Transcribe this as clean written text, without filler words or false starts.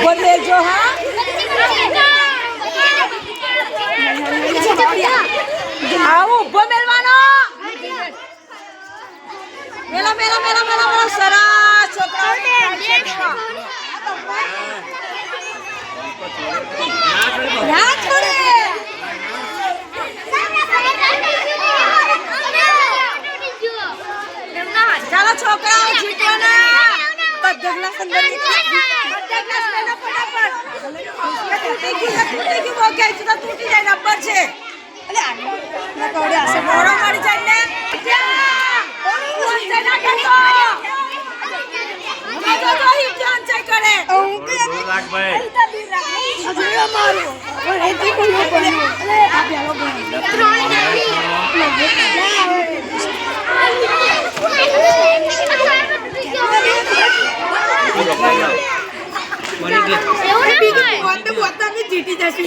બોલ લેજો હા આવું ઉભો મેલવાનો મેલા મેલા મેલા મેલા મેલા સરસ છોકરાઓ ના છોડે ચાલો છોકરાઓ જીતવાના બધા ગ્લાસ અંદર બધા ગ્લાસ લેના ફટાફટ તૂટી જાય નંબર છે અલે આ કોડે આસે મોરો મારી જાય ને જીતી જશે